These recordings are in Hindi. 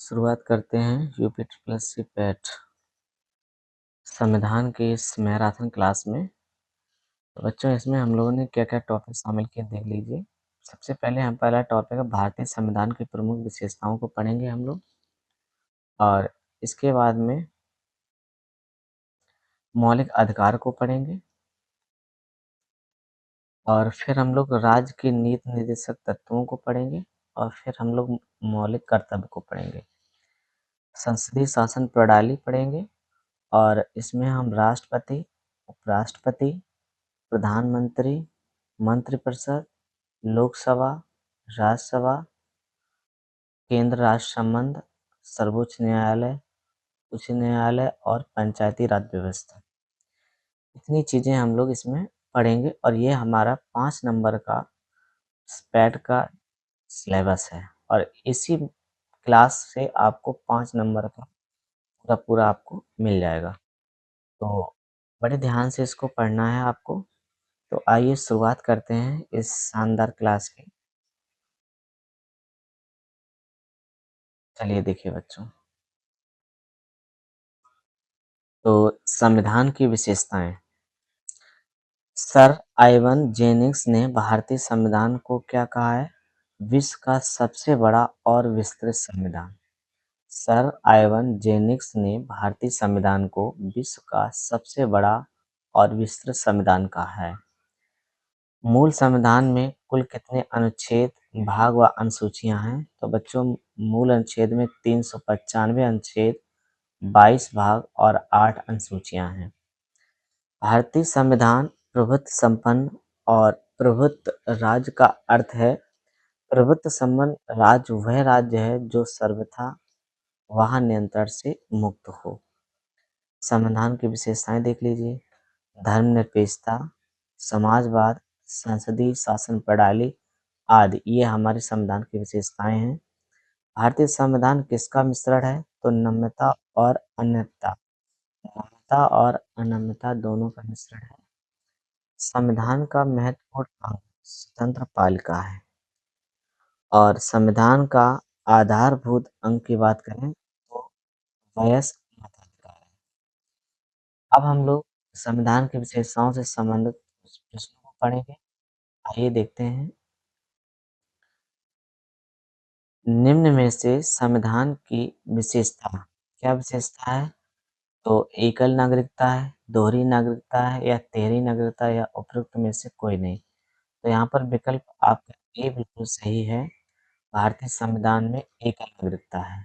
शुरुआत करते हैं UP triple S C PET संविधान के इस मैराथन क्लास में। तो बच्चों, इसमें हम लोगों ने क्या क्या टॉपिक शामिल किए देख लीजिए। सबसे पहले हम पहला टॉपिक है भारतीय संविधान की प्रमुख विशेषताओं को पढ़ेंगे हम लोग। और इसके बाद में मौलिक अधिकार को पढ़ेंगे। और फिर हम लोग राज्य की नीति निर्देशक तत्वों को पढ़ेंगे। और फिर हम लोग मौलिक कर्तव्य को पढ़ेंगे। संसदीय शासन प्रणाली पढ़ेंगे। और इसमें हम राष्ट्रपति, उपराष्ट्रपति, प्रधानमंत्री, मंत्रिपरिषद, लोकसभा, राज्यसभा, केंद्र राज्य संबंध, सर्वोच्च न्यायालय, उच्च न्यायालय और पंचायती राज व्यवस्था, इतनी चीज़ें हम लोग इसमें पढ़ेंगे। और ये हमारा 5 नंबर का स्पैट का सिलेबस है। और इसी क्लास से आपको 5 नंबर का पूरा पूरा आपको मिल जाएगा। तो बड़े ध्यान से इसको पढ़ना है आपको। तो आइए शुरुआत करते हैं इस शानदार क्लास की। चलिए देखिए बच्चों, तो संविधान की विशेषताएं। सर आइवन जेनिंग्स ने भारतीय संविधान को क्या कहा है? विश्व का सबसे बड़ा और विस्तृत संविधान। सर आइवन जेनिंग्स ने भारतीय संविधान को विश्व का सबसे बड़ा और विस्तृत संविधान कहा है। मूल संविधान में कुल कितने अनुच्छेद, भाग व अनुसूचियां हैं? तो बच्चों, मूल अनुच्छेद में 395 अनुच्छेद, 22 भाग और 8 अनुसूचियां हैं। भारतीय संविधान प्रभुत्व संपन्न और प्रभुत्व राज्य का अर्थ है। प्रभुत्व संपन्न राज्य वह राज्य है जो सर्वथा वहाँ नियंत्रण से मुक्त हो। संविधान की विशेषताएं देख लीजिए। धर्मनिरपेक्षता, समाजवाद, संसदीय शासन प्रणाली आदि ये हमारे संविधान की विशेषताएं हैं। भारतीय संविधान किसका मिश्रण है? तो नम्यता और अन्यता, नम्यता और अनम्यता दोनों का मिश्रण है। संविधान का महत्वपूर्ण अंग स्वतंत्र पालिका है। और संविधान का आधारभूत अंग की बात करें तो वयस्क मताधिकार है। अब हम लोग संविधान की विशेषताओं से संबंधित कुछ प्रश्नों को पढ़ेंगे। आइए देखते हैं। निम्न में से संविधान की विशेषता, क्या विशेषता है? तो एकल नागरिकता है, दोहरी नागरिकता है, या तिहरी नागरिकता, या उपरोक्त में से कोई नहीं। तो यहाँ पर विकल्प आपका ए बिल्कुल सही है। भारतीय संविधान में एकल नागरिकता है।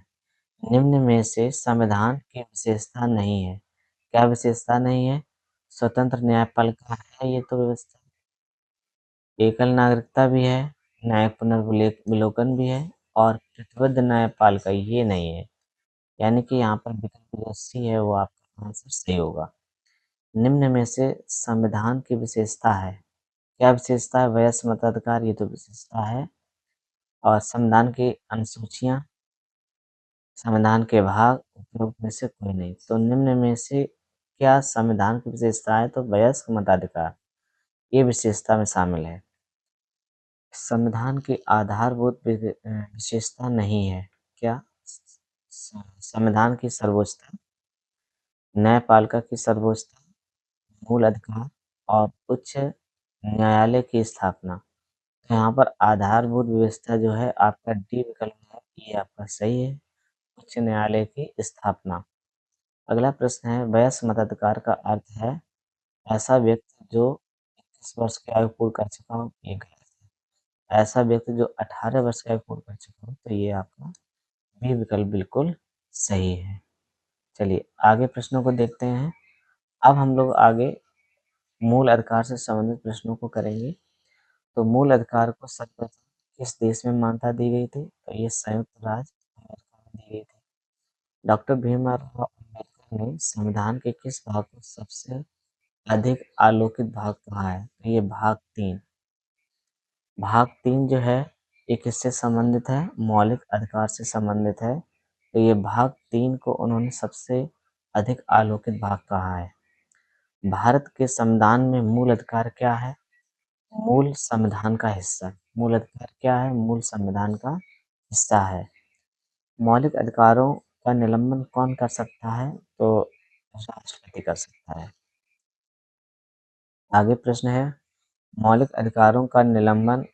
निम्न में से संविधान की विशेषता नहीं है। क्या विशेषता नहीं है? स्वतंत्र न्यायपालिका है ये तो व्यवस्था, एकल नागरिकता भी है, न्यायिक पुनर्विलोकन भी है, और प्रतिबद्ध न्यायपालिका ये नहीं है। यानी कि यहाँ पर विकल्प जो सी है वो आपका आंसर सही होगा। निम्न में से संविधान की विशेषता है, क्या विशेषता है? वयस्क मताधिकार, ये तो विशेषता है। और संविधान की अनुसूचियां, संविधान के भाग, उपरोक्त में से कोई नहीं। तो निम्न में से क्या संविधान की विशेषता है? तो वयस्क मताधिकार ये विशेषता में शामिल है। संविधान की आधारभूत विशेषता नहीं है। क्या? संविधान की सर्वोच्चता, न्यायपालिका की सर्वोच्चता, मूल अधिकार और उच्च न्यायालय की स्थापना। तो यहाँ पर आधारभूत व्यवस्था जो है आपका डी विकल्प है, ये आपका सही है, उच्च न्यायालय की स्थापना। अगला प्रश्न है, वयस्क मताधिकार का अर्थ है ऐसा व्यक्ति जो 21 वर्ष की आयु पूर्ण कर चुका हो, ये गलत है। ऐसा व्यक्ति जो 18 वर्ष की आयु पूर्ण कर चुका हो, तो ये आपका बी विकल्प बिल्कुल सही है। चलिए आगे प्रश्नों को देखते हैं। अब हम लोग आगे मूल अधिकार से संबंधित प्रश्नों को करेंगे। तो मूल अधिकार को सर्वप्रथम किस देश में मान्यता दी गई थी? तो ये संयुक्त राज्य अमेरिका में दी गई थी। डॉक्टर भीमराव अम्बेडकर ने संविधान के किस भाग को सबसे अधिक आलोकित भाग कहा है? तो ये भाग 3। भाग 3 जो है ये किससे संबंधित है? मौलिक अधिकार से संबंधित है। तो ये भाग 3 को उन्होंने सबसे अधिक आलोकित भाग कहा है। भारत के संविधान में मूल अधिकार क्या है? मूल संविधान का हिस्सा। मूल अधिकार क्या है? मूल संविधान का हिस्सा है। मौलिक अधिकारों का निलंबन कौन कर सकता है? तो राष्ट्रपति कर सकता है। आगे प्रश्न है, मौलिक अधिकारों का निलंबन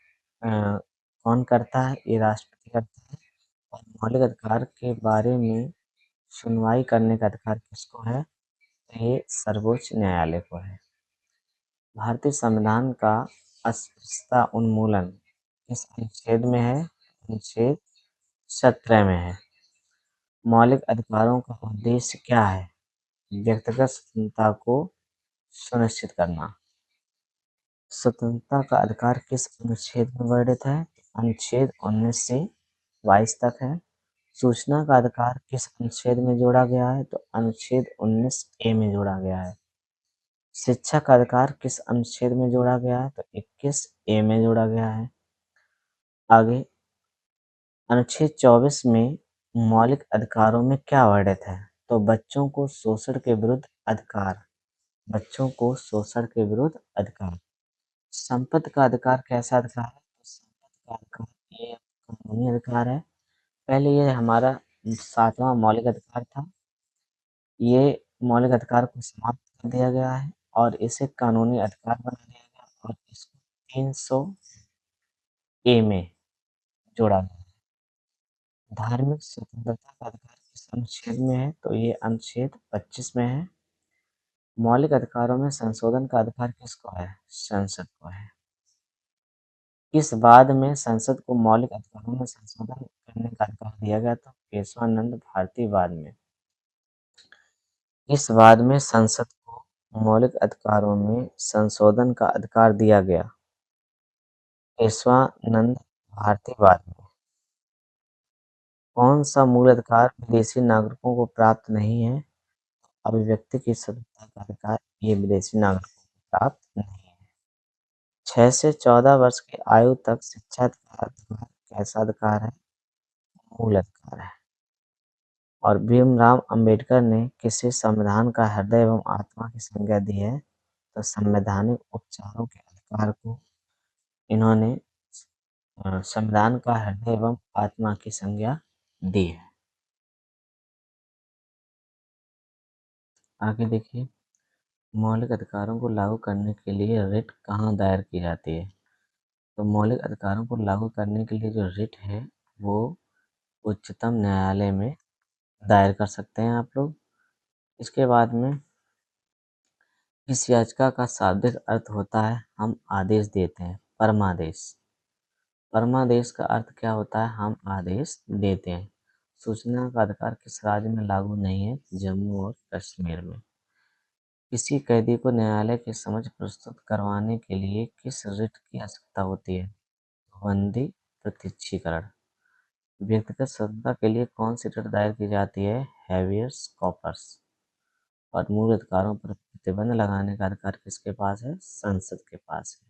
कौन करता है? ये राष्ट्रपति करता है। और मौलिक अधिकार के बारे में सुनवाई करने का अधिकार किसको है? तो ये सर्वोच्च न्यायालय को है। भारतीय संविधान का अस्पृश्यता उन्मूलन किस अनुच्छेद में है? अनुच्छेद 17 में है। मौलिक अधिकारों का उद्देश्य क्या है? व्यक्तिगत स्वतंत्रता को सुनिश्चित करना। स्वतंत्रता का अधिकार किस अनुच्छेद में वर्णित है? अनुच्छेद 19 से 22 तक है। सूचना का अधिकार किस अनुच्छेद में जोड़ा गया है? तो अनुच्छेद 19 ए में जोड़ा गया है। शिक्षा का अधिकार किस अनुच्छेद में जोड़ा गया है? तो 21 ए में जोड़ा गया है। आगे अनुच्छेद 24 में मौलिक अधिकारों में क्या वर्णित है? तो बच्चों को शोषण के विरुद्ध अधिकार। बच्चों को शोषण के विरुद्ध अधिकार। संपत्ति का अधिकार कैसा अधिकार है? तो संपत्ति का अधिकार ये कानूनी अधिकार है। पहले ये हमारा 7वां मौलिक अधिकार था। ये मौलिक अधिकार को समाप्त कर दिया गया है और इसे कानूनी अधिकार बना दिया गया और इसको 300 ए में जोड़ा गया। धार्मिक स्वतंत्रता का अधिकार किस अनुच्छेद में है? तो ये अनुच्छेद 25 में है। मौलिक अधिकारों में संशोधन का अधिकार किसको है? संसद को है। किस वाद में संसद को मौलिक अधिकारों में संशोधन करने का अधिकार दिया गया था? केशवानंद भारती वाद में। इस वाद में संसद को मौलिक अधिकारों में संशोधन का अधिकार दिया गया? केशवानंद भारती वाद में। कौन सा मूल अधिकार विदेशी नागरिकों को प्राप्त नहीं है? अभिव्यक्ति की स्वतंत्रता का अधिकार ये विदेशी नागरिकों को प्राप्त नहीं है। 6 से 14 वर्ष की आयु तक शिक्षा का अधिकार कैसा अधिकार है? मूल अधिकार है। और भीमराव अंबेडकर ने किसे संविधान का हृदय एवं आत्मा की संज्ञा दी है? तो संवैधानिक उपचारों के अधिकार को इन्होंने संविधान का हृदय एवं आत्मा की संज्ञा दी है। आगे देखिए, मौलिक अधिकारों को लागू करने के लिए रिट कहाँ दायर की जाती है? तो मौलिक अधिकारों को लागू करने के लिए जो रिट है वो उच्चतम न्यायालय में दायर कर सकते हैं आप लोग। इसके बाद में इस याचिका का शाब्दिक अर्थ होता है हम आदेश देते हैं, परमादेश। परमादेश का अर्थ क्या होता है? हम आदेश देते हैं। सूचना का अधिकार किस राज्य में लागू नहीं है? जम्मू और कश्मीर में। किसी कैदी को न्यायालय के समक्ष प्रस्तुत करवाने के लिए किस रिट की आवश्यकता होती है? बंदी प्रत्यक्षीकरण। व्यक्तिगत स्वतंत्रता के लिए कौन सी रिट दायर की जाती है? Habeas corpus. और मूल अधिकारों पर प्रतिबंध लगाने का अधिकार किसके पास है? संसद के पास है।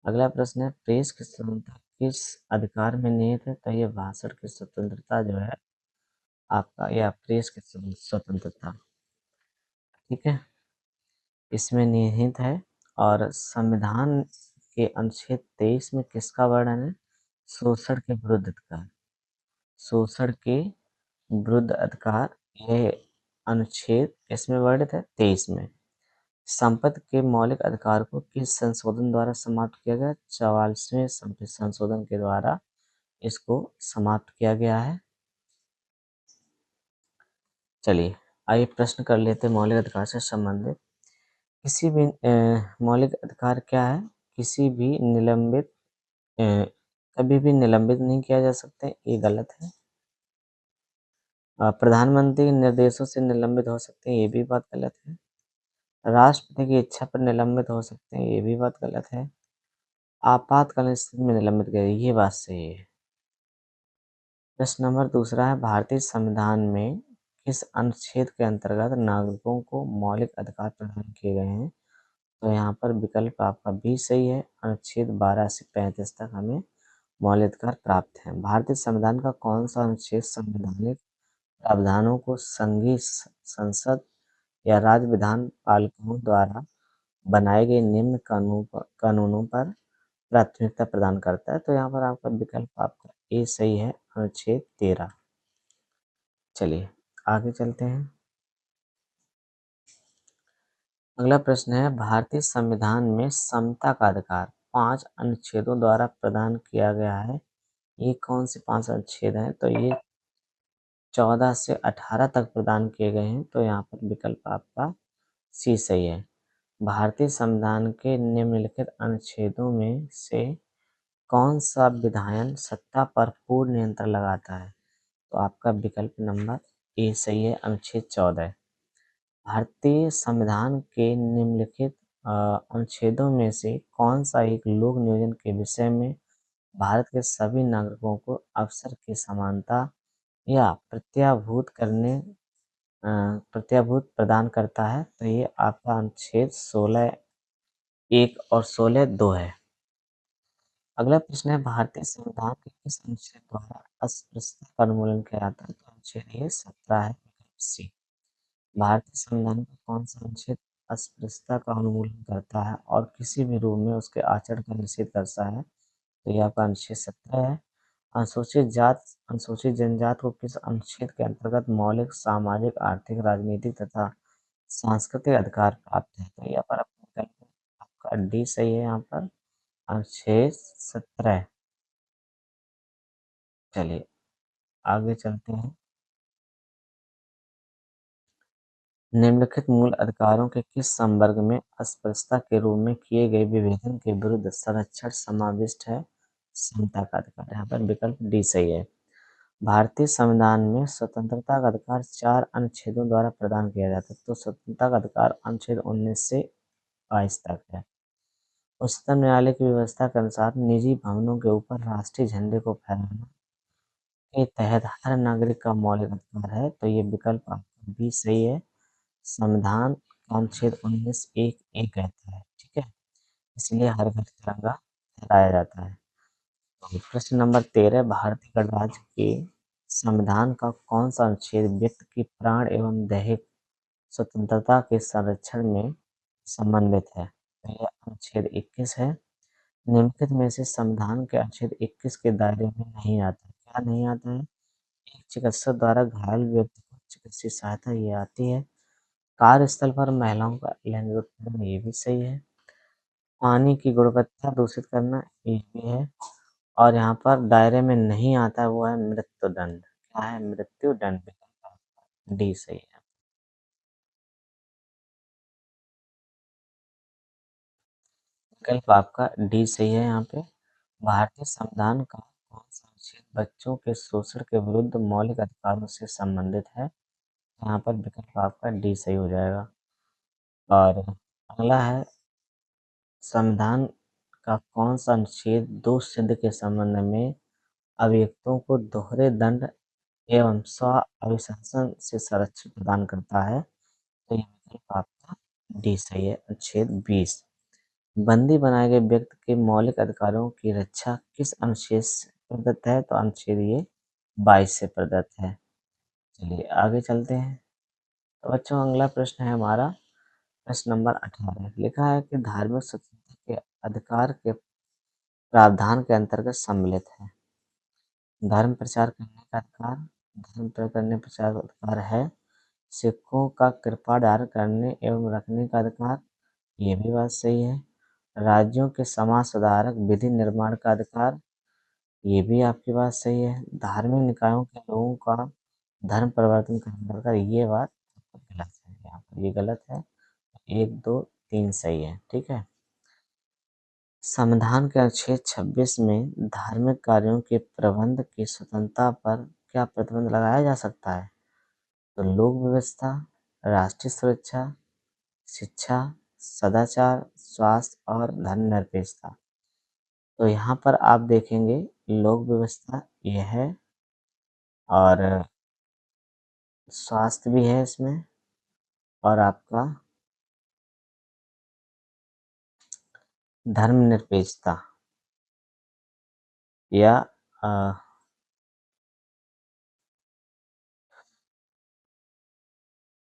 अगला प्रश्न है, प्रेस की स्वतंत्रता किस अधिकार में निहित है? तो ये भाषण की स्वतंत्रता जो है आपका, या प्रेस की स्वतंत्रता, ठीक है, इसमें निहित है। और संविधान के अनुच्छेद 23 में किसका वर्णन है? शोषण के विरुद्ध अधिकार। शोषण के विरुद्ध अधिकार ये अनुच्छेद इसमें वर्णित है 23 में। संपत्ति के मौलिक अधिकार को किस संशोधन द्वारा समाप्त किया गया? 44वें संपत्ति संशोधन के द्वारा इसको समाप्त किया गया है। चलिए आइए प्रश्न कर लेते हैं मौलिक अधिकार से संबंधित। किसी भी मौलिक अधिकार क्या है? किसी भी निलंबित अ, कभी भी निलंबित नहीं किया जा सकता, ये गलत है। प्रधानमंत्री के निर्देशों से निलंबित हो सकते हैं, ये भी बात गलत है। राष्ट्रपति की इच्छा पर निलंबित हो सकते हैं, ये भी बात गलत है। आपातकालीन स्थिति में निलंबित किया, ये बात सही है। प्रश्न नंबर दूसरा है, भारतीय संविधान में किस अनुच्छेद के अंतर्गत नागरिकों को मौलिक अधिकार प्रदान किए गए हैं? तो यहाँ पर विकल्प आपका बी सही है। अनुच्छेद 12 से 35 तक हमें मौलिक अधिकार प्राप्त है। भारतीय संविधान का कौन सा अनुच्छेद संवैधानिक प्रावधानों को संघीय संसद या राज्य विधान पालिकाओं द्वारा बनाए गए निम्न कानूनों पर प्राथमिकता प्रदान करता है? तो यहाँ पर आपका विकल्प आपका ए सही है, अनुच्छेद 13। चलिए आगे चलते हैं। अगला प्रश्न है, भारतीय संविधान में समता का अधिकार 5 अनुच्छेदों द्वारा प्रदान किया गया है। ये कौन से 5 अनुच्छेद हैं? तो ये 14 से 18 तक प्रदान किए गए हैं, तो यहाँ पर विकल्प आपका सी सही है। भारतीय संविधान के निम्नलिखित अनुच्छेदों में से कौन सा विधायन सत्ता पर पूर्ण नियंत्रण लगाता है? तो आपका विकल्प नंबर ए सही है, अनुच्छेद 14। भारतीय संविधान के निम्नलिखित अनुच्छेदों में से कौन सा एक लोक नियोजन के विषय में भारत के सभी नागरिकों को अवसर की समानता या प्रत्याभूत प्रदान करता है? तो ये आपका अनुच्छेद 16 1 और 16 2 है। अगला प्रश्न है, भारतीय संविधान के किस अनुच्छेद द्वारा अस्पृश्यता का उन्मूलन किया जाता है? तो अनुच्छेद ये 17 है, विकल्प सी। भारतीय संविधान का कौन सा अनुच्छेद अस्पृश्यता का उन्मूलन करता है और किसी भी रूप में उसके आचरण का निषेध करता है? तो ये आपका अनुच्छेद 17 है। अनुसूचित जनजाति को किस अनुच्छेद के अंतर्गत मौलिक सामाजिक आर्थिक राजनीतिक तथा सांस्कृतिक अधिकार प्राप्त है? तो यहाँ पर आपका डी सही है। यहाँ पर अनुच्छेद 17। चलिए आगे चलते हैं। निम्नलिखित मूल अधिकारों के किस संवर्ग में अस्पृश्यता के रूप में किए गए विभेदन के विरुद्ध संरक्षण समाविष्ट है? समता का अधिकार। यहाँ पर विकल्प डी सही है। भारतीय संविधान में स्वतंत्रता का अधिकार 4 अनुच्छेदों द्वारा प्रदान किया जाता है। तो स्वतंत्रता का अधिकार अनुच्छेद 19 से 22 तक है। उच्चतम न्यायालय की व्यवस्था के अनुसार निजी भवनों के ऊपर राष्ट्रीय झंडे को फहराना के तहत हर नागरिक का मौलिक अधिकार है। तो ये विकल्प आपका बी सही है। संविधान का अनुच्छेद 19 एक एक कहता है, ठीक है, इसलिए हर घर तिरंगा फहराया जाता है। तो प्रश्न नंबर 13, भारतीय गणराज्य के संविधान का कौन सा अनुच्छेद व्यक्ति की प्राण एवं दैहिक स्वतंत्रता के संरक्षण में संबंधित है? तो यह अनुच्छेद 21 है। निम्नलिखित में से संविधान के अनुच्छेद 21 के दायरे में नहीं आता है। क्या नहीं आता है? एक चिकित्सक द्वारा घायल व्यक्ति को चिकित्सीय सहायता ये आती है। कार्यस्थल पर महिलाओं का लैंगिक उत्पीड़न ये भी सही है। पानी की गुणवत्ता दूषित करना ये भी है। और यहाँ पर दायरे में नहीं आता है वो है मृत्युदंड। क्या है? मृत्युदंड। डी सही है। विकल्प आपका डी सही है। यहाँ पे भारतीय संविधान का कौन सा अनुच्छेद बच्चों के शोषण के विरुद्ध मौलिक अधिकारों से संबंधित है? यहाँ पर विकल्प आपका डी सही हो जाएगा। और अगला है, संविधान का कौन सा अनुच्छेद दोष सिद्ध के संबंध में अभियुक्तों को दोहरे दंड एवं स्व अभिशासन से संरक्षण प्रदान करता है? तो ये विकल्प आपका डी सही है, अनुच्छेद 20। बंदी बनाए गए व्यक्ति के मौलिक अधिकारों की रक्षा किस अनुच्छेद से प्रदत्त है? तो अनुच्छेद ये 22 से प्रदत्त है। चलिए आगे चलते हैं। तो बच्चों अगला प्रश्न है हमारा प्रश्न नंबर 18। लिखा है कि धार्मिक स्वतंत्रता के अधिकार के प्रावधान के अंतर्गत सम्मिलित है धर्म प्रचार करने का अधिकार। धर्म प्रचार करने प्रचार का अधिकार है। सिखों का कृपा धारण करने एवं रखने का अधिकार, ये भी बात सही है। राज्यों के समाज सुधारक विधि निर्माण का अधिकार, ये भी आपकी बात सही है। धार्मिक निकायों के लोगों का धर्म परिवर्तन करने का अधिकार, ये बात गलत है। यहाँ पर ये गलत है। 1 2 3 सही है, ठीक है। संविधान के अनुच्छेद 26 में धार्मिक कार्यों के प्रबंध की स्वतंत्रता पर क्या प्रतिबंध लगाया जा सकता है? तो लोक व्यवस्था, राष्ट्रीय सुरक्षा, शिक्षा, सदाचार, स्वास्थ्य और धर्मनिरपेक्षता। तो यहाँ पर आप देखेंगे लोक व्यवस्था ये है और स्वास्थ्य भी है इसमें और आपका धर्मनिरपेक्षता या अ,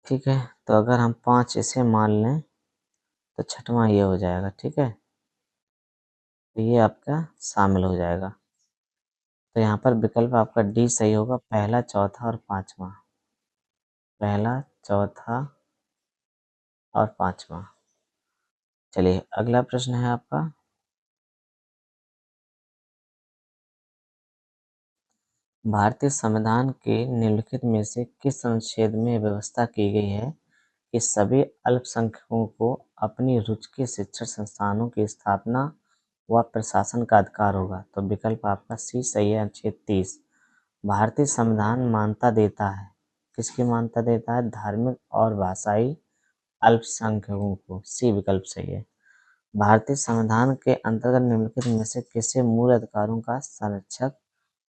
ठीक है। तो अगर हम 5 इसे मान लें तो छठवां ये हो जाएगा, ठीक है। तो ये आपका शामिल हो जाएगा। तो यहाँ पर विकल्प आपका डी सही होगा, पहला, चौथा और 5वां। पहला, चौथा और पांचवा। चलिए अगला प्रश्न है आपका। भारतीय संविधान के निम्नलिखित में से किस अनुच्छेद में व्यवस्था की गई है कि सभी अल्पसंख्यकों को अपनी रुचि के शिक्षण संस्थानों की स्थापना व प्रशासन का अधिकार होगा? तो विकल्प आपका सी सही है, अनुच्छेद 30। भारतीय संविधान मान्यता देता है, किसकी मान्यता देता है? धार्मिक और भाषाई अल्पसंख्यकों को। सी विकल्प सही है। भारतीय संविधान के अंतर्गत निम्नलिखित में से किसे मूल अधिकारों का संरक्षक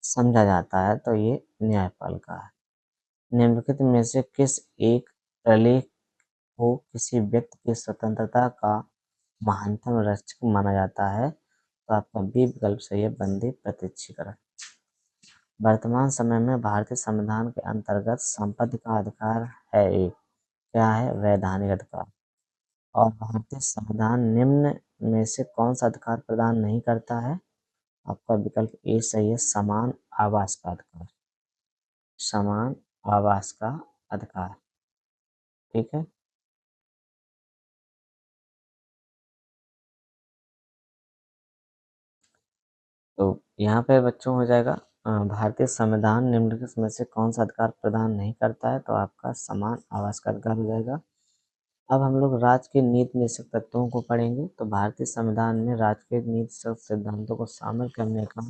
समझा जाता है? तो ये न्यायपालिका है। निम्नलिखित में से किस एक प्रलेख को किसी व्यक्ति की स्वतंत्रता का महानतम रक्षक माना जाता है? तो आपका बी विकल्प सही है, बंदी प्रत्यक्षीकरण। वर्तमान समय में भारतीय संविधान के अंतर्गत संपत्ति का अधिकार है एक, क्या है? वैधानिक अधिकार। और भारतीय संविधान निम्न में से कौन सा अधिकार प्रदान नहीं करता है? आपका विकल्प ए सही है, समान आवास का अधिकार। समान आवास का अधिकार। ठीक है। तो यहाँ पे बच्चों हो जाएगा भारतीय संविधान निम्नलिखित में से कौन सा अधिकार प्रदान नहीं करता है? तो आपका समान आवास का अधिकार हो जाएगा। अब हम लोग राज्य के नीति निश्चय तत्वों को पढ़ेंगे। तो भारतीय संविधान में राज्य के नीति निश्चय सिद्धांतों को शामिल करने का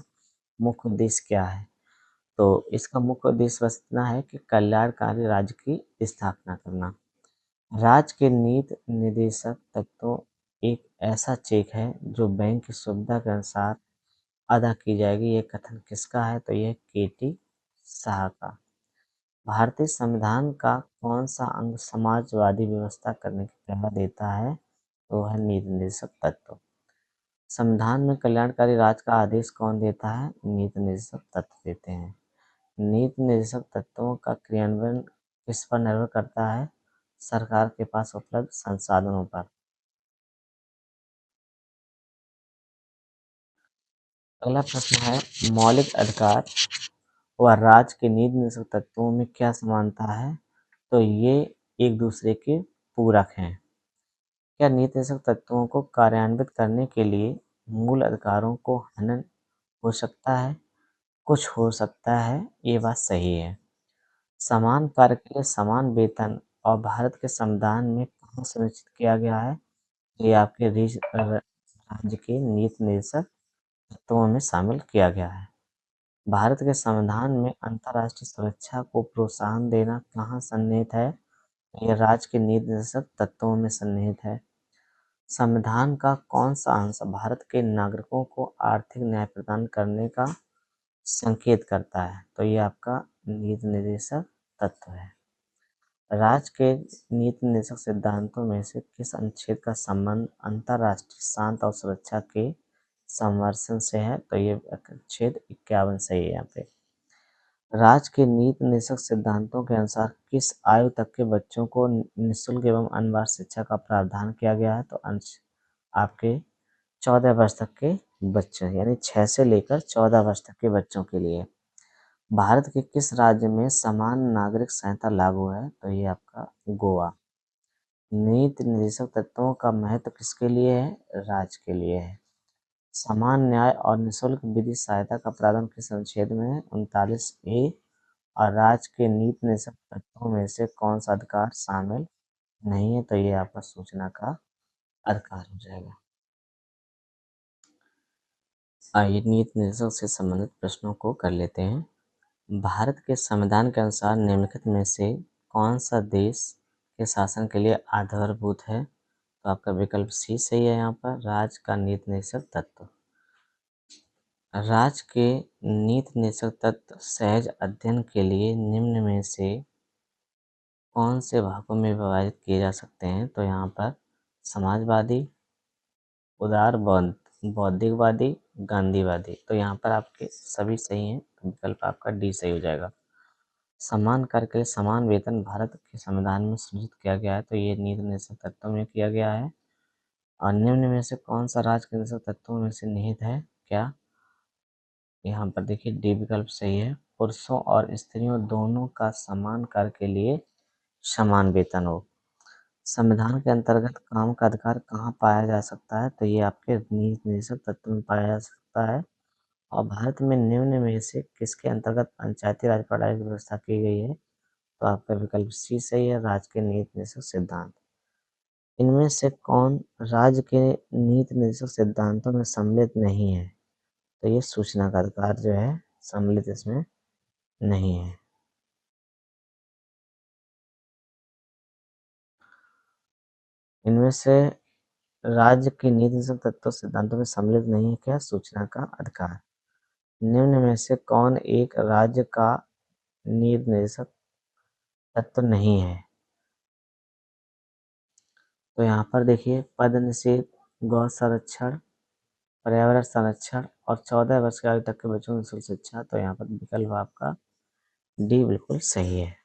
मुख्य उद्देश्य क्या है? तो इसका मुख्य उद्देश्य बस इतना है कि कल्याणकारी राज्य की स्थापना करना। राज्य के नीति निर्देशक तत्वों एक ऐसा चेक है जो बैंक की सुविधा के अनुसार अदा की जाएगी। ये कथन किसका है? तो यह केटी शाह का। भारतीय संविधान का कौन सा अंग समाजवादी व्यवस्था करने की प्रेरणा देता है? तो है नीति निर्देशक तत्व। संविधान में कल्याणकारी राज्य का आदेश कौन देता है? नीति निर्देशक तत्व देते हैं। नीति निर्देशक तत्वों का क्रियान्वयन किस पर निर्भर करता है? सरकार के पास उपलब्ध संसाधनों पर। अगला प्रश्न है, मौलिक अधिकार व राज्य के नीति निर्देशक तत्वों में क्या समानता है? तो ये एक दूसरे के पूरक हैं। क्या नीति निर्देशक तत्वों को कार्यान्वित करने के लिए मूल अधिकारों को हनन हो सकता है? कुछ हो सकता है, ये बात सही है। समान कार्य के लिए समान वेतन और भारत के संविधान में कहाँ सुनिश्चित किया गया है? ये आपके राज्य के नीति निर्देशक तत्वों में शामिल किया गया है। भारत के संविधान में अंतर्राष्ट्रीय सुरक्षा को प्रोत्साहन देना कहाँ सन्निहित है? यह राज्य के नीति निर्देशक तत्वों में सन्निहित है। संविधान का कौन सा अंश भारत के नागरिकों को आर्थिक न्याय प्रदान करने का संकेत करता है? तो ये आपका नीति निर्देशक तत्व है। राज्य के नीति निर्देशक सिद्धांतों में से किस अनुच्छेद का संबंध अंतर्राष्ट्रीय शांति और सुरक्षा के संवर्षण से है? तो ये अनुच्छेद 51 सही है यहाँ पे। राज्य के नीति निर्देशक सिद्धांतों के अनुसार किस आयु तक के बच्चों को निःशुल्क एवं अनिवार्य शिक्षा का प्रावधान किया गया है? तो अंश आपके 14 वर्ष तक के बच्चे, यानी 6 से लेकर 14 वर्ष तक के बच्चों के लिए। भारत के किस राज्य में समान नागरिक संहिता लागू है? तो ये आपका गोवा। नीति निर्देशक तत्वों का महत्व किसके लिए है? राज्य के लिए है। समान न्याय और निःशुल्क विधि सहायता का प्रावधान किस अनुच्छेद में है? 39A। और राज्य के नीति निर्देशक तत्वों में से कौन सा अधिकार शामिल नहीं है? तो ये आपका सूचना का अधिकार हो जाएगा। आइए नीति निर्देशक से संबंधित प्रश्नों को कर लेते हैं। भारत के संविधान के अनुसार निम्नलिखित में से कौन सा देश के शासन के लिए आधारभूत है? तो आपका विकल्प सी सही है। यहाँ पर राज्य का नीति निर्देशक तत्व। राज्य के नीति निर्देशक तत्व सहज अध्ययन के लिए निम्न में से कौन से भागों में विभाजित किए जा सकते हैं? तो यहाँ पर समाजवादी, उदार बौद्धिकवादी, गांधीवादी। तो यहाँ पर आपके सभी सही हैं, तो विकल्प आपका डी सही हो जाएगा। समान कार्य के लिए समान वेतन भारत के संविधान में सुनिश्चित किया गया है। तो ये नीति निर्देशक तत्वों में किया गया है। और निम्न में से कौन सा राज्य के निर्देशक तत्वों में से निहित है? क्या यहाँ पर देखिए डी विकल्प सही है। पुरुषों और स्त्रियों दोनों का समान कार्य के लिए समान वेतन हो। संविधान के अंतर्गत काम का अधिकार कहाँ पाया जा सकता है? तो ये आपके नीति निर्देशक तत्व में पाया जा सकता है। और भारत में निम्न में से किसके अंतर्गत पंचायती राज प्रणाली की व्यवस्था की गई है? तो आपका विकल्प सी सही है, राज्य के नीति निर्देशक सिद्धांत। इनमें से कौन राज्य के नीति निर्देशक सिद्धांतों में सम्मिलित नहीं है? तो ये सूचना का अधिकार जो है सम्मिलित इसमें नहीं है। इनमें से राज्य के नीति निर्देशक तत्व सिद्धांतों में सम्मिलित नहीं है क्या? सूचना का अधिकार। निम्न में से कौन एक राज्य का नीति निर्देशक तत्व नहीं है? तो यहाँ पर देखिए, पद निषेध, गौ संरक्षण, पर्यावरण संरक्षण और 14 वर्ष की आयु तक के बच्चों को निःशुल्क शिक्षा। तो यहाँ पर विकल्प आपका डी बिल्कुल सही है।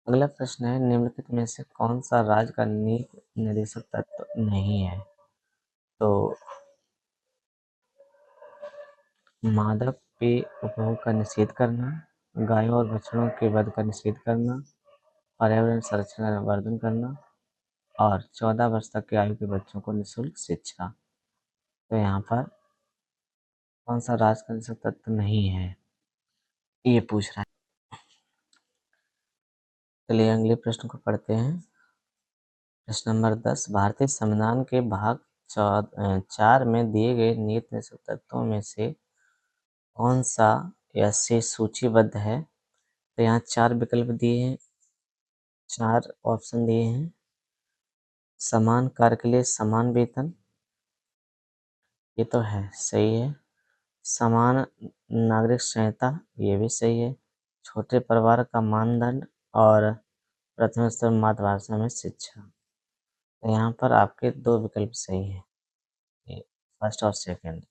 अगला प्रश्न है, निम्नलिखित में से कौन सा राज्य का नीति निर्देशक तत्व नहीं है? तो मादक पेय उपभोग का निषेध करना, गायों और बछड़ों के वध का निषेध करना, पर्यावरण संरक्षण का वर्धन करना और 14 वर्ष तक की आयु के बच्चों को निःशुल्क शिक्षा। तो यहाँ पर कौन सा राज्य का निषेध तत्व नहीं है, ये पूछ रहा है। चलिए अगले प्रश्न को पढ़ते हैं। प्रश्न नंबर 10, भारतीय संविधान के भाग 4 में दिए गए नीति निर्देशक तत्वों में से कौन सा या से सूचीबद्ध है? तो यहाँ 4 विकल्प दिए हैं, 4 ऑप्शन दिए हैं। समान कार्य के लिए समान वेतन, ये तो है, सही है। समान नागरिक संहिता, ये भी सही है। छोटे परिवार का मानदंड और प्रथम स्तर मातृभाषा में शिक्षा। तो यहाँ पर आपके 2 विकल्प सही हैं, ये फर्स्ट और सेकंड।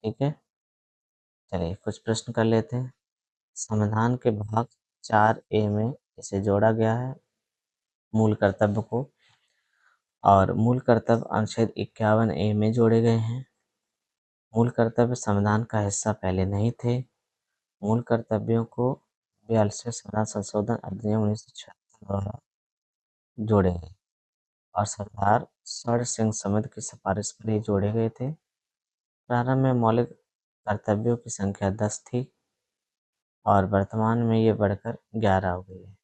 ठीक है, चलिए कुछ प्रश्न कर लेते हैं। संविधान के भाग 4A में इसे जोड़ा गया है मूल कर्तव्य को, और मूल कर्तव्य अनुच्छेद 51A में जोड़े गए हैं। मूल कर्तव्य संविधान का हिस्सा पहले नहीं थे। मूल कर्तव्यों को 42वें संविधान संशोधन अधिनियम 1976 द्वारा जोड़े गए और सरदार शरण सिंह समिति की सिफारिश पर ये जोड़े गए थे। प्रारंभ में मौलिक कर्तव्यों की संख्या 10 थी और वर्तमान में ये बढ़कर 11 हो गई है।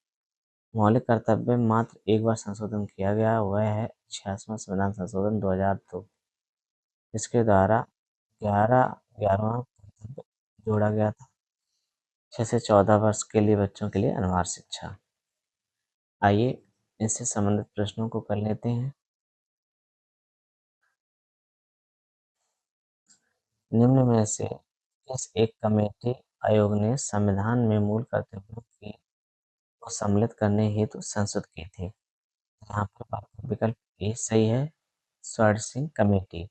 मौलिक कर्तव्य में मात्र एक बार संशोधन किया गया, वह है 86वां संविधान संशोधन 2002। इसके द्वारा 11वां कर्तव्य जोड़ा गया था, 6 से 14 वर्ष के लिए बच्चों के लिए अनिवार्य शिक्षा। आइए इससे संबंधित प्रश्नों को कर लेते हैं। निम्न में से किस एक कमेटी आयोग ने संविधान में मूल कर्तव्यों की को सम्मिलित करने हेतु संशोधित की थी? यहाँ पर आपका विकल्प ए सही है, स्वर्ण सिंह कमेटी।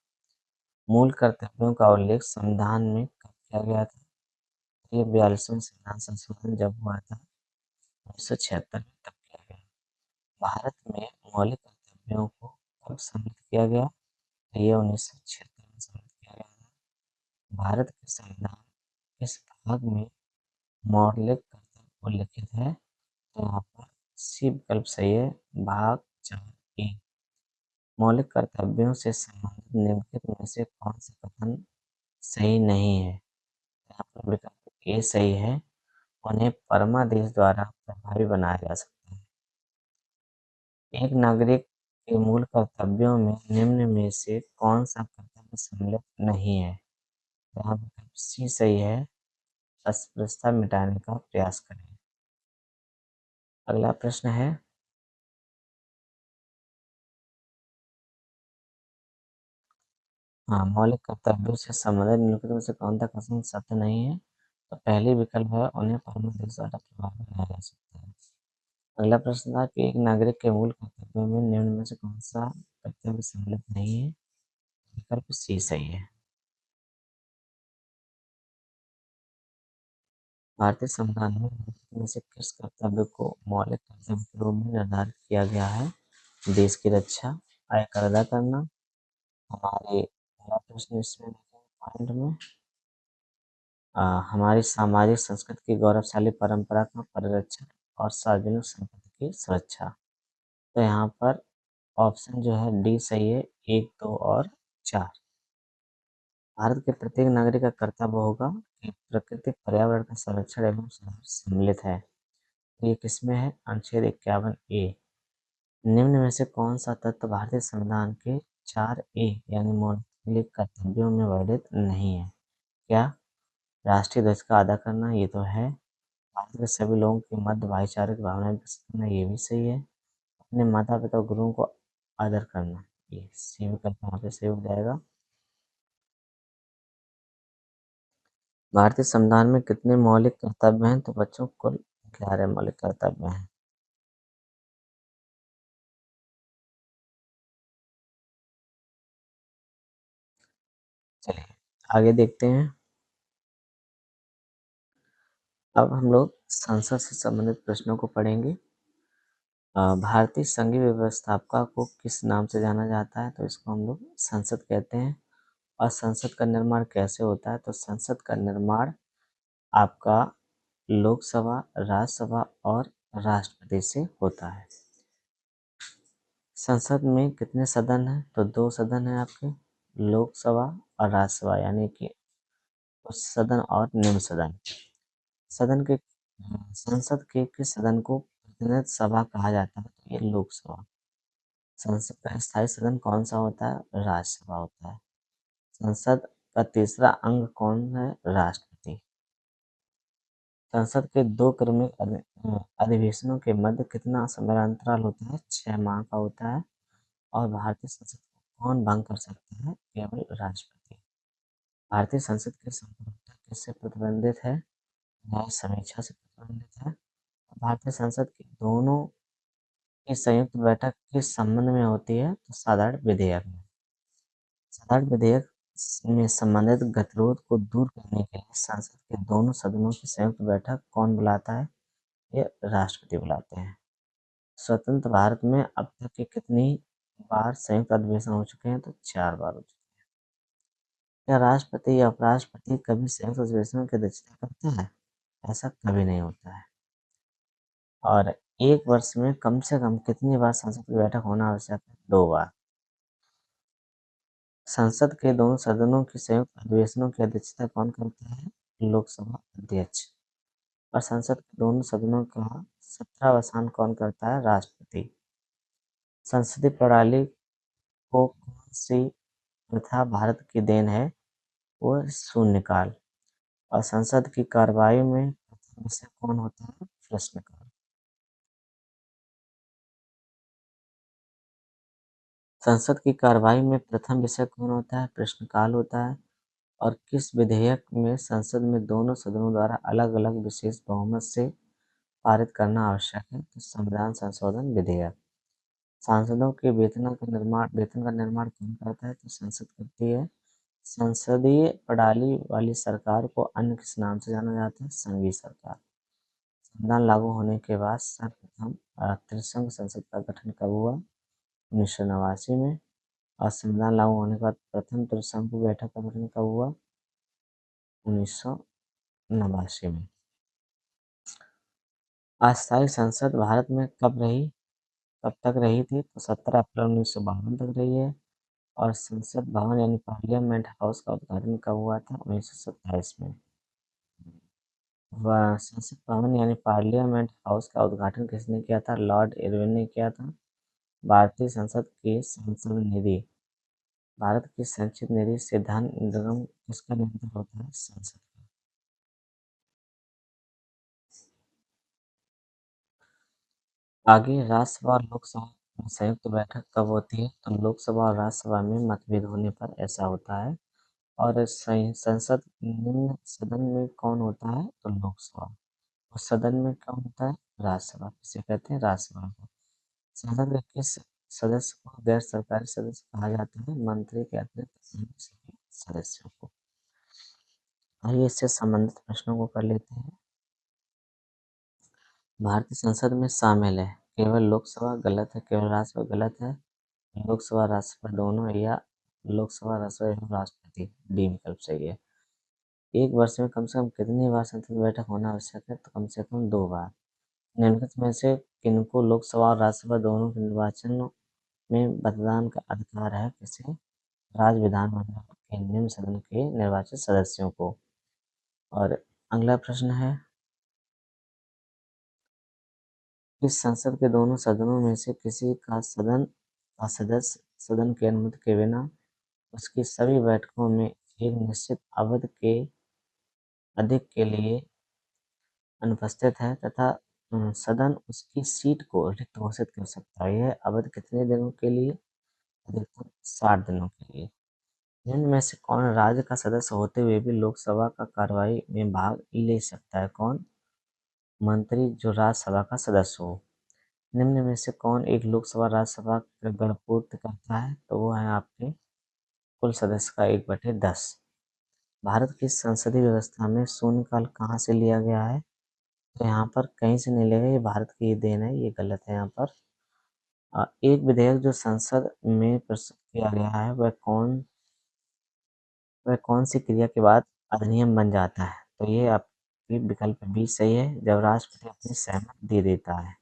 मूल कर्तव्यों का उल्लेख संविधान में कब किया गया था? ये 42वें संविधान संशोधन जब हुआ था 1976 में, तब किया गया। भारत में मौलिक कर्तव्यों को कब सम्मिलित किया गया? ये 1976 में सम्मिलित किया गया था। भारत के संविधान किस भाग में मौलिक कर्तव्य उल्लिखित है? तो यहाँ पर सी विकल्प सही है, भाग 4A। मौलिक कर्तव्यों से संबंधित निम्नलिखित में से कौन सा कथन सही नहीं है? यहाँ पर विकल्प ए सही है, उन्हें परमादेश द्वारा प्रभावी बनाया जा सकता है। एक नागरिक के मूल कर्तव्यों में निम्न में से कौन सा कर्तव्य सम्मिलित नहीं है? यहाँ विकल्प सी सही है, अस्पृश्यता मिटाने का प्रयास करें। अगला प्रश्न है, हाँ, मौलिक कर्तव्यों से संबंधित निम्नलिखित में से कौन सा कथन सत्य नहीं है? तो पहली विकल्प है, उन्हें परमादेश द्वारा प्रभावी बनाया जा सकता है। अगला प्रश्न था कि एक नागरिक के मूल कर्तव्यों में निम्न में से कौन सा कर्तव्य सम्मिलित नहीं है? विकल्प सी सही है। भारतीय संविधान में निम्नलिखित में से किस कर्तव्य को मौलिक कर्तव्य के रूप में निर्धारित किया गया है? देश की रक्षा, आयकर अदा करना, हमारे पहला प्रश्न इसमें देखेंगे पॉइंट में, हमारी सामाजिक संस्कृति की गौरवशाली परंपरा का परिरक्षण और सार्वजनिक संपत्ति की सुरक्षा। तो यहाँ पर ऑप्शन जो है डी सही है, 1, 2 और 4। भारत के प्रत्येक नागरिक का कर्तव्य होगा कि प्राकृतिक पर्यावरण का संरक्षण एवं सुधार सम्मिलित है। तो ये किसमें है? अनुच्छेद 51 ए। निम्न में से कौन सा तत्व भारतीय संविधान के 4 ए यानी मौलिक कर्तव्यों में वर्णित नहीं है? क्या? राष्ट्रीय ध्वज का अदा करना, ये तो है। भारत के सभी लोगों के मध्य भाईचारे की भावना विकसित करना, ये भी सही है। अपने माता पिता और गुरुओं को आदर करना, ये सी विकल्प यहाँ पे सही हो जाएगा। भारतीय संविधान में कितने मौलिक कर्तव्य हैं? तो बच्चों कुल 11 मौलिक कर्तव्य हैं। चलिए आगे देखते हैं। अब हम लोग संसद से संबंधित प्रश्नों को पढ़ेंगे। भारतीय संघीय व्यवस्थापिका को किस नाम से जाना जाता है? तो इसको हम लोग संसद कहते हैं। और संसद का निर्माण कैसे होता है? तो संसद का निर्माण आपका लोकसभा, राज्यसभा और राष्ट्रपति से होता है। संसद में कितने सदन हैं? तो 2 सदन हैं आपके, लोकसभा और राज्यसभा, यानी कि उच्च सदन और निम्न सदन। सदन के संसद के किस सदन को प्रतिनिधि सभा कहा जाता है? तो ये लोकसभा। संसद का स्थायी सदन कौन सा होता है? राज्यसभा होता है। संसद का तीसरा अंग कौन है? राष्ट्रपति। संसद के 2 क्रमिक अधिवेशनों के मध्य कितना समयांतराल होता है? 6 माह का होता है। और भारतीय संसद को कौन भंग कर सकता है? केवल राष्ट्रपति। भारतीय संसद की संप्रभुता किससे प्रतिबंधित है? न्याय समीक्षा से प्रतिबंधित है। भारतीय संसद की दोनों की संयुक्त बैठक किस संबंध में होती है? तो साधारण विधेयक में। साधारण विधेयक में संबंधित गतिरोध को दूर करने के लिए संसद के दोनों सदनों की संयुक्त बैठक कौन बुलाता है? ये राष्ट्रपति बुलाते हैं। स्वतंत्र भारत में अब तक के कितनी बार संयुक्त अधिवेशन हो चुके हैं? तो 4 बार हो चुके हैं। क्या राष्ट्रपति या उपराष्ट्रपति कभी संयुक्त अधिवेशनों की अध्यक्षता करते हैं? ऐसा कभी नहीं होता है। और एक वर्ष में कम से कम कितनी बार संसद की बैठक होना आवश्यक है? 2 बार। संसद के दोनों सदनों की संयुक्त अधिवेशनों की अध्यक्षता कौन करता है? लोकसभा अध्यक्ष। और संसद के दोनों सदनों का सत्रावसान कौन करता है? राष्ट्रपति। संसदीय प्रणाली को कौन सी प्रथा भारत की देन है? वो शून्यकाल। और संसद की कार्यवाही में प्रथम विषय कौन होता है? प्रश्नकाल। संसद की कार्यवाही में प्रथम विषय कौन होता है? प्रश्नकाल होता है। और किस विधेयक में संसद में दोनों सदनों द्वारा अलग-अलग विशेष बहुमत से पारित करना आवश्यक है? तो संविधान संशोधन विधेयक। सांसदों के वेतन का निर्माण कौन करता है? तो संसद करती है। संसदीय प्रणाली वाली सरकार को अन्य किस नाम से जाना जाता है? संघीय सरकार। संविधान लागू होने के बाद सर्वप्रथम त्रिसंघ संसद का गठन कब हुआ? 1989 में। और संविधान लागू होने के बाद प्रथम त्रिसंघ बैठक का गठन कब हुआ? 1989 में। अस्थायी संसद भारत में कब तक रही थी? तो 17 अप्रैल 1952 तक रही है। और संसद भवन यानी पार्लियामेंट हाउस का उद्घाटन कब हुआ था? 1927 में। संसद भवन यानी पार्लियामेंट हाउस का उद्घाटन किसने किया था? लॉर्ड इरविन ने किया था। भारतीय संसद की संसद निधि, भारत की संचित निधि से धन निगम किसका नियंत्रण होता है? संसद का। आगे राज्यसभा और लोकसभा में संयुक्त बैठक कब होती है? तो लोकसभा और राज्यसभा में मतभेद होने पर ऐसा होता है। और संसद निम्न सदन में कौन होता है? तो लोकसभा। और सदन में कौन होता है? राज्यसभा। किसे कहते हैं? राज्यसभा को। संसद के किस सदस्य को गैर सरकारी सदस्य कहा जाता है? मंत्री के अतिरिक्त अन्य सभी सदस्यों को। आइए इससे संबंधित प्रश्नों को कर लेते हैं। भारतीय संसद में शामिल है केवल लोकसभा, गलत है। केवल राज्यसभा, गलत है। लोकसभा राज्यसभा दोनों, या लोकसभा, राज्यसभा एवं राष्ट्रपति। डी विकल्प सही है। एक वर्ष में कम से कम कितनी बार संसद बैठक होना आवश्यक है? तो कम से कम 2 बार। निम्नलिखित में से किनको लोकसभा और राज्यसभा दोनों के निर्वाचन में मतदान का अधिकार है? किसे? राज्य विधानमंडल के निम्न सदन के निर्वाचित सदस्यों को। और अगला प्रश्न है, इस संसद के दोनों सदनों में से किसी का सदन का सदस्य सदन की अनुमति के बिना उसकी सभी बैठकों में एक निश्चित अवधि के अधिक के लिए अनुपस्थित है तथा सदन उसकी सीट को रिक्त घोषित कर सकता है। यह अवधि कितने दिनों के लिए? अधिकतम 60 दिनों के लिए। निम्न में से कौन राज्य का सदस्य होते हुए भी लोकसभा का कार्यवाही में भाग ले सकता है? कौन? मंत्री जो राज्यसभा का सदस्य हो। निम्न में से कौन एक लोकसभा राज्यसभा का गणपूर्त करता है? तो वो है आपके कुल सदस्य का 1/10। भारत की संसदीय व्यवस्था में शून्यकाल कहाँ से लिया गया है? तो यहाँ पर कहीं से नहीं लिया गया, ये भारत की ही देन है, ये गलत है यहाँ पर। एक विधेयक जो संसद में प्रस्तुत किया गया है वह कौन सी क्रिया के बाद अधिनियम बन जाता है? तो ये आपकी विकल्प बी सही है, जब राष्ट्रपति अपनी सहमति दे देता है।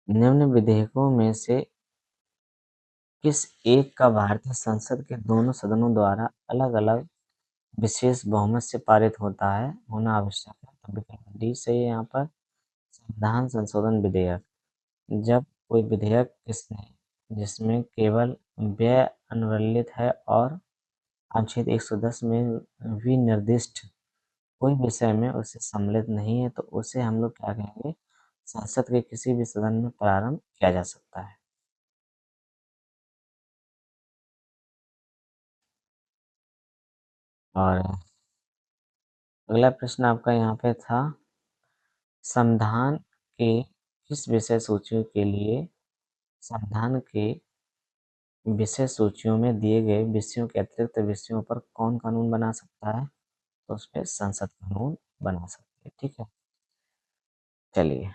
निम्न विधेयकों में से किस एक का भारतीय संसद के दोनों सदनों द्वारा अलग-अलग विशेष बहुमत से पारित होना आवश्यक है? तो विकल्प डी सही है यहाँ पर, संविधान संशोधन विधेयक। जब कोई विधेयक जिसमें केवल व्यय अनुवर्लित है और अनुच्छेद 110 में विनिर्दिष्ट कोई विषय में उसे सम्मिलित नहीं है, तो उसे हम लोग क्या कहेंगे? संसद के किसी भी सदन में प्रारंभ किया जा सकता है। और अगला प्रश्न आपका यहाँ पे था, संविधान के किस विषय सूचियों के लिए संविधान के विषय सूचियों में दिए गए विषयों के अतिरिक्त विषयों पर कौन कानून बना सकता है? तो उसपे संसद कानून बना सकती है। ठीक है, चलिए।